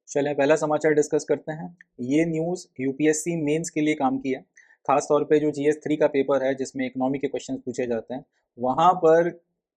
चलें पहला समाचार डिस्कस करते हैं। ये न्यूज़ यूपीएससी मेंस के लिए काम की है। खास तौर पे जो जीएस 3 का पेपर है जिसमें इकोनॉमी के क्वेश्चंस पूछे जाते हैं, वहाँ पर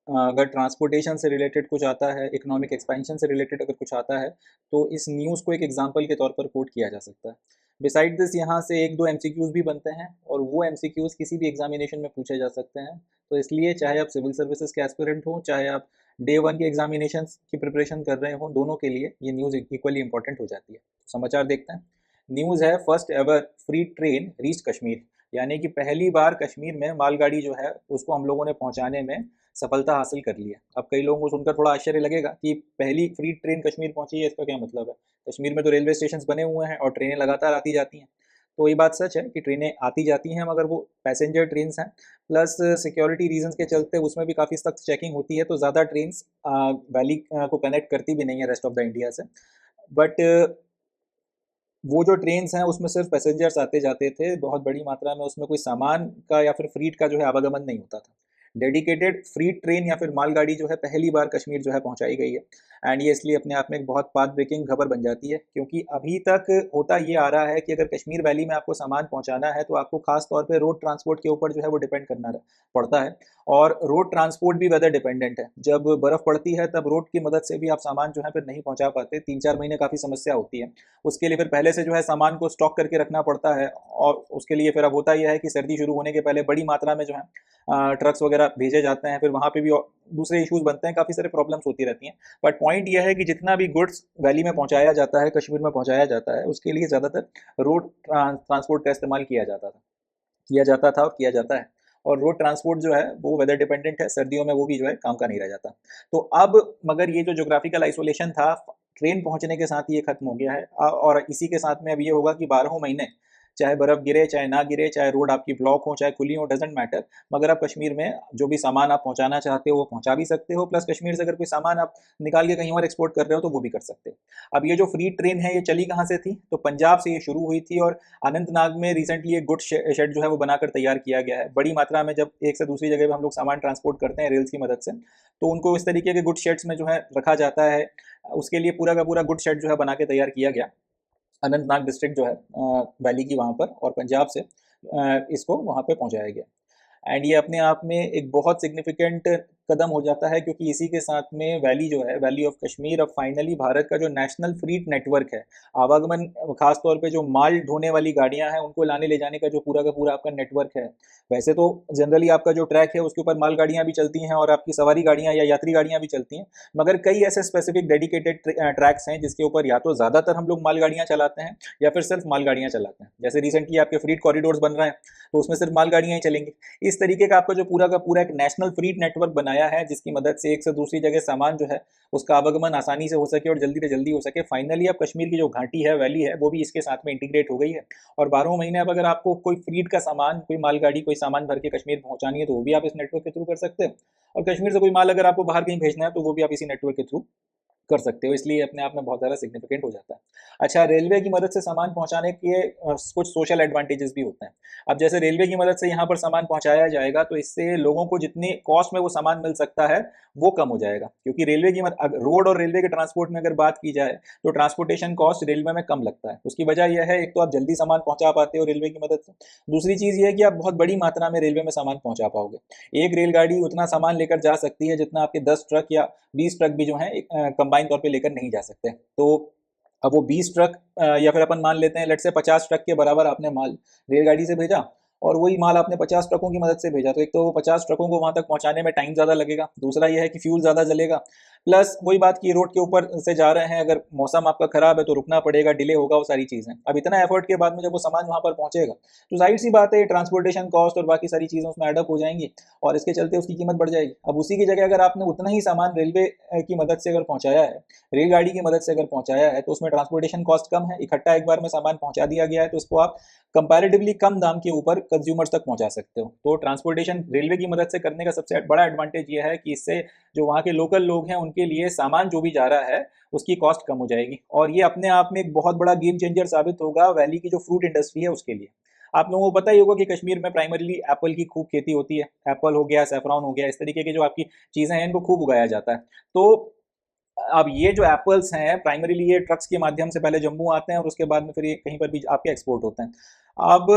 अगर ट्रांसपोर्टेशन से रिलेटेड कुछ आता है, इकोनॉमिक एक्सपेंशन से रिलेटेड अगर कुछ आता है, तो इस न्यूज़ को एक एग्जांपल के तौर पर कोट किया जा सकता है। बिसाइड दिस यहाँ से 1-2 एमसीक्यूज़ भी बनते हैं और वो एमसीक्यूज़ किसी भी एग्जामिनेशन में पूछे जा सकते हैं। तो इसलिए चाहे आप सिविल सर्विसेज के एस्पिरेंट हों, चाहे आप डे 1 के एग्जामिनेशंस की प्रिपरेशन कर रहे हों, दोनों के लिए ये न्यूज़ इक्वली इंपॉर्टेंट हो जाती है। समाचार देखते हैं। न्यूज़ है first ever free train reach Kashmir, यानी कि पहली बार कश्मीर में मालगाड़ी जो है उसको हम लोगों ने पहुंचाने में सफलता हासिल कर ली है। अब कई लोगों को सुनकर थोड़ा आश्चर्य लगेगा कि पहली फ्री ट्रेन कश्मीर पहुंची है, इसका क्या मतलब है। कश्मीर में तो रेलवे स्टेशन बने हुए हैं और ट्रेनें लगातार आती जाती हैं। तो ये बात सच है कि ट्रेनें आती जाती हैं, मगर वो पैसेंजर ट्रेन हैं, प्लस सिक्योरिटी रीजंस के चलते उसमें भी काफ़ी सख्त चेकिंग होती है, तो ज़्यादा ट्रेन्स वैली को कनेक्ट करती भी नहीं है रेस्ट ऑफ द इंडिया से। बट वो जो ट्रेन्स हैं उसमें सिर्फ पैसेंजर्स आते जाते थे, बहुत बड़ी मात्रा में उसमें कोई सामान का या फिर फ्रीट का जो है आवागमन नहीं होता था। डेडिकेटेड फ्रीट ट्रेन या फिर मालगाड़ी जो है पहली बार कश्मीर जो है पहुंचाई गई है। एंड ये इसलिए अपने आप में एक बहुत पाथ ब्रेकिंग खबर बन जाती है, क्योंकि अभी तक होता ये आ रहा है कि अगर कश्मीर वैली में आपको सामान पहुंचाना है तो आपको खास तौर पे रोड ट्रांसपोर्ट के ऊपर जो है वो डिपेंड करना पड़ता है। और रोड ट्रांसपोर्ट भी वेदर डिपेंडेंट है। जब बर्फ़ पड़ती है तब रोड की मदद से भी आप सामान जो है फिर नहीं पहुंचा पाते, 3-4 महीने काफ़ी समस्या होती है। उसके लिए फिर पहले से जो है सामान को स्टॉक करके रखना पड़ता है, और उसके लिए फिर अब होता यह है कि सर्दी शुरू होने के पहले बड़ी मात्रा में जो है ट्रक्स वगैरह भेजे जाते हैं। फिर वहाँ पे भी दूसरे इश्यूज बनते हैं, काफ़ी सारे प्रॉब्लम्स होती रहती हैं। बट पॉइंट यह है कि जितना भी गुड्स वैली में पहुँचाया जाता है, कश्मीर में पहुँचाया जाता है, उसके लिए ज़्यादातर रोड ट्रांसपोर्ट का इस्तेमाल किया जाता था और किया जाता है। और रोड ट्रांसपोर्ट जो है वो वेदर डिपेंडेंट है, सर्दियों में वो भी जो है काम का नहीं रह जाता। तो अब मगर ये जो ज्योग्राफिकल आइसोलेशन था, ट्रेन पहुंचने के साथ ही ये खत्म हो गया है। और इसी के साथ में अब ये होगा कि 12 महीने चाहे बर्फ गिरे चाहे ना गिरे, चाहे रोड आपकी ब्लॉक हो चाहे खुली हो, डजेंट मैटर, मगर आप कश्मीर में जो भी सामान आप पहुंचाना चाहते हो वो पहुंचा भी सकते हो। प्लस कश्मीर से अगर कोई सामान आप निकाल के कहीं और एक्सपोर्ट कर रहे हो तो वो भी कर सकते हो। अब ये जो फ्री ट्रेन है ये चली कहाँ से थी, तो पंजाब से ये शुरू हुई थी। और अनंतनाग में रिसेंटली एक गुड शेड जो है वो बनाकर तैयार किया गया है। बड़ी मात्रा में जब एक से दूसरी जगह पे हम लोग सामान ट्रांसपोर्ट करते हैं रेल्स की मदद से, तो उनको इस तरीके के गुड शेड्स में जो है रखा जाता है। उसके लिए पूरा का पूरा गुड शेड जो है बना के तैयार किया गया। अनंतनाग डिस्ट्रिक्ट जो है वैली की वहाँ पर, और पंजाब से इसको वहाँ पे पहुँचाया गया। एंड ये अपने आप में एक बहुत सिग्निफिकेंट कदम हो जाता है, क्योंकि इसी के साथ में वैली जो है, वैली ऑफ कश्मीर, अब फाइनली भारत का जो नेशनल फ्रीट नेटवर्क है, आवागमन, खास तौर पे जो माल ढोने वाली गाड़ियां हैं उनको लाने ले जाने का जो पूरा का पूरा आपका नेटवर्क है। वैसे तो जनरली आपका जो ट्रैक है उसके ऊपर माल गाड़ियां भी चलती हैं और आपकी सवारी गाड़ियां या यात्री गाड़ियां भी चलती हैं, मगर कई ऐसे स्पेसिफिक डेडिकेटेड ट्रैक्स हैं जिसके ऊपर या तो ज़्यादातर हम लोग मालगाड़ियाँ चलाते हैं या फिर सिर्फ मालगाड़ियाँ चलाते हैं। जैसे रिसेंटली आपके फ्रीट कॉरिडोर्स बन रहे हैं, तो उसमें सिर्फ मालगाड़ियाँ ही चलेंगी। इस तरीके का आपका जो पूरा का पूरा एक नेशनल फ्रीट नेटवर्क बनाया है, जिसकी मदद से एक से दूसरी जगह सामान जो है उसका आवागमन आसानी से हो सके और जल्दी से जल्दी हो सके। फाइनली अब कश्मीर की जो घाटी है, वैली है, वो भी इसके साथ में इंटीग्रेट हो गई है। और 12 महीने अब अगर आपको कोई फ्रीट का सामान, कोई मालगाड़ी, कोई सामान भर के कश्मीर पहुंचानी है तो वो भी आप इस नेटवर्क के थ्रू कर सकते हैं। और कश्मीर से कोई माल अगर आपको बाहर कहीं भेजना है तो वो भी आप इसी नेटवर्क के थ्रू कर सकते हो। इसलिए अपने आप में बहुत ज़्यादा सिग्निफिकेंट हो जाता है। अच्छा, रेलवे की मदद से सामान पहुँचाने के कुछ सोशल एडवांटेजेस भी होते हैं। अब जैसे रेलवे की मदद से यहाँ पर सामान पहुँचाया जाएगा तो इससे लोगों को जितने कॉस्ट में वो सामान मिल सकता है वो कम हो जाएगा, क्योंकि रेलवे की रोड और रेलवे के ट्रांसपोर्ट में अगर बात की जाए तो ट्रांसपोर्टेशन कॉस्ट रेलवे में कम लगता है। उसकी वजह यह है, एक तो आप जल्दी सामान पहुँचा पाते हो रेलवे की मदद से, दूसरी चीज़ ये है कि आप बहुत बड़ी मात्रा में रेलवे में सामान पहुँचा पाओगे। एक रेलगाड़ी उतना सामान लेकर जा सकती है जितना आपके 10 ट्रक या 20 ट्रक भी जो हैं कंबाइन तौर पे लेकर नहीं जा सकते। तो अब वो 20 ट्रक या फिर अपन मान लेते हैं लेट्स से 50 ट्रक के बराबर आपने माल रेलगाड़ी से भेजा, और वही माल आपने 50 ट्रकों की मदद से भेजा, तो एक तो वो 50 ट्रकों को वहाँ तक पहुँचाने में टाइम ज़्यादा लगेगा, दूसरा ये है कि फ्यूल ज़्यादा जलेगा, प्लस वही बात की रोड के ऊपर से जा रहे हैं, अगर मौसम आपका ख़राब है तो रुकना पड़ेगा, डिले होगा, वो सारी चीज़ें। अब इतना एफर्ट के बाद में जब वो सामान वहाँ पर पहुँचेगा तो ज़ाहिर सी बात है ट्रांसपोर्टेशन कॉस्ट और बाकी सारी चीज़ें उसमें एडअप हो जाएंगी, और इसके चलते उसकी कीमत बढ़ जाएगी। अब उसी की जगह अगर आपने उतना ही सामान रेलवे की मदद से अगर पहुँचाया है, रेलगाड़ी की मदद से अगर पहुँचाया है, तो उसमें ट्रांसपोर्टेशन कॉस्ट कम है, इकट्ठा एक बार में सामान पहुँचा दिया गया है, तो इसको आप कंपैरेटिवली कम दाम के ऊपर कंज्यूमर्स तक पहुँचा सकते हो। तो ट्रांसपोर्टेशन रेलवे की मदद से करने का सबसे बड़ा एडवांटेज ये है कि इससे जो वहाँ के लोकल लोग हैं उनके लिए सामान जो भी जा रहा है उसकी कॉस्ट कम हो जाएगी, और ये अपने आप में एक बहुत बड़ा गेम चेंजर साबित होगा वैली की जो फ्रूट इंडस्ट्री है उसके लिए। आप लोगों को पता ही होगा कि कश्मीर में प्राइमरीली एप्पल की खूब खेती होती है। एप्पल हो गया, सैफरॉन हो गया, इस तरीके की जो आपकी चीज़ें हैं इनको खूब उगाया जाता है। तो अब ये जो एप्पल्स हैं प्राइमरीली ये ट्रक्स के माध्यम से पहले जम्मू आते हैं और उसके बाद में फिर ये कहीं पर भी आपके एक्सपोर्ट होते हैं। अब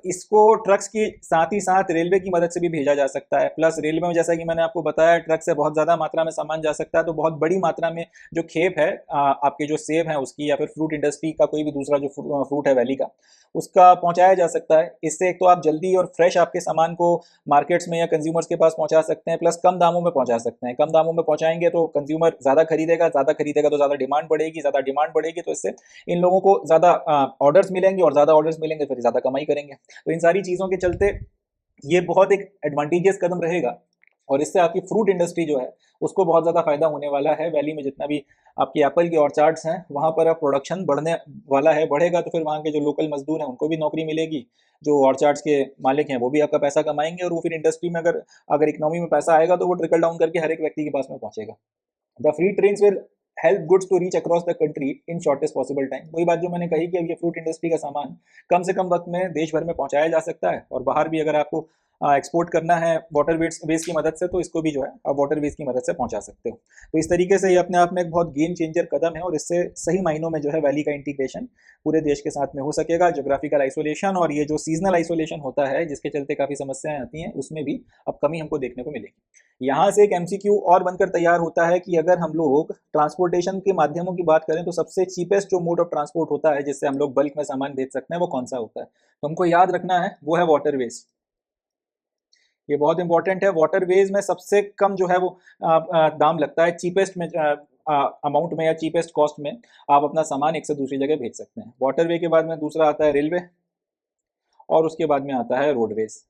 इसको ट्रक्स के साथ ही साथ रेलवे की मदद से भी भेजा जा सकता है। प्लस रेलवे में जैसा कि मैंने आपको बताया ट्रक से बहुत ज़्यादा मात्रा में सामान जा सकता है, तो बहुत बड़ी मात्रा में जो खेप है आपके जो सेब हैं उसकी, या फिर फ्रूट इंडस्ट्री का कोई भी दूसरा जो फ्रूट है वैली का, उसका पहुंचाया जा सकता है। इससे एक तो आप जल्दी और फ्रेश आपके सामान को मार्केट्स में या कंज्यूमर्स के पास पहुंचा सकते हैं, प्लस कम दामों में पहुंचा सकते हैं। कम दामों में पहुंचाएंगे तो कंज्यूमर ज़्यादा खरीदेगा, ज़्यादा खरीदेगा तो ज़्यादा डिमांड बढ़ेगी, ज़्यादा डिमांड बढ़ेगी तो इससे इन लोगों को ज़्यादा ऑर्डर्स मिलेंगे, और ज़्यादा ऑर्डर्स मिलेंगे फिर ज़्यादा कमाई करेंगे। तो इन सारी चीज़ों के चलते ये बहुत एक एडवांटेजियस कदम रहेगा, और इससे आपकी फ्रूट इंडस्ट्री जो है उसको बहुत ज़्यादा फायदा होने वाला है। वैली में जितना भी आपकी एप्पल के ऑर्चार्ड्स हैं वहाँ पर अब प्रोडक्शन बढ़ने वाला है, बढ़ेगा तो फिर वहाँ के जो लोकल मजदूर हैं उनको भी नौकरी मिलेगी, जो ऑर्चार्ड्स के मालिक हैं वो भी आपका पैसा कमाएंगे, और वो फिर इंडस्ट्री में अगर अगर इकोनॉमी में पैसा आएगा तो वो ट्रिकल डाउन करके हर एक व्यक्ति के पास में पहुंचेगा। The free trains will help goods to reach across the country in shortest possible time. वही बात जो मैंने कही कि अब ये फ्रूट इंडस्ट्री का सामान कम से कम वक्त में देश भर में पहुंचाया जा सकता है, और बाहर भी अगर आपको एक्सपोर्ट करना है वाटर वेज की मदद से तो इसको भी जो है आप वाटर वेज की मदद से पहुंचा सकते हो। तो इस तरीके से ये अपने आप में एक बहुत गेम चेंजर कदम है, और इससे सही मायनों में जो है वैली का इंटीग्रेशन पूरे देश के साथ में हो सकेगा। जोग्राफिकल आइसोलेशन और ये जो सीजनल आइसोलेशन होता है जिसके चलते काफ़ी समस्याएं आती हैं उसमें भी अब कमी हमको देखने को मिलेगी। यहाँ से एक एमसीक्यू और बनकर तैयार होता है कि अगर हम लोग ट्रांसपोर्टेशन के माध्यमों की बात करें तो सबसे चीपेस्ट जो मोड ऑफ ट्रांसपोर्ट होता है जिससे हम लोग बल्क में सामान भेज सकते हैं वो कौन सा होता है, तो हमको याद रखना है वो है वाटरवेज। ये बहुत इंपॉर्टेंट है। वाटरवेज में सबसे कम जो है वो दाम लगता है, चीपेस्ट में अमाउंट में या चीपेस्ट कॉस्ट में आप अपना सामान एक से दूसरी जगह भेज सकते हैं। वाटरवे के बाद में दूसरा आता है रेलवे, और उसके बाद में आता है रोडवेज।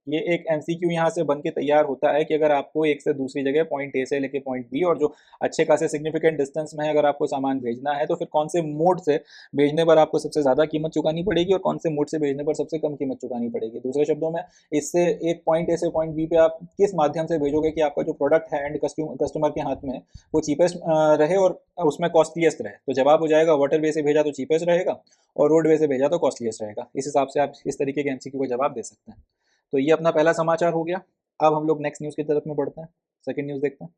ये एक एमसीक्यू यहाँ से बन के तैयार होता है कि अगर आपको एक से दूसरी जगह पॉइंट ए से लेके पॉइंट बी, और जो अच्छे खासे सिग्निफिकेंट डिस्टेंस में है अगर आपको सामान भेजना है तो फिर कौन से मोड से भेजने पर आपको सबसे ज़्यादा कीमत चुकानी पड़ेगी और कौन से मोड से भेजने पर सबसे कम कीमत चुकानी पड़ेगी। दूसरे शब्दों में इससे एक पॉइंट ए से पॉइंट बी पे आप किस माध्यम से भेजोगे कि आपका जो प्रोडक्ट है एंड कस्टमर के हाथ में वो चीपेस्ट रहे और उसमें कॉस्टलीस्ट रहे। तो जवाब हो जाएगा वाटर वे से भेजा तो चीपेस्ट रहेगा, और रोड वे से भेजा तो कॉस्टलीस्ट रहेगा। इस हिसाब से आप इस तरीके के एमसीक्यू को जवाब दे सकते हैं। तो ये अपना पहला समाचार हो गया। अब हम लोग नेक्स्ट न्यूज़ की तरफ में बढ़ते हैं, सेकंड न्यूज़ देखते हैं।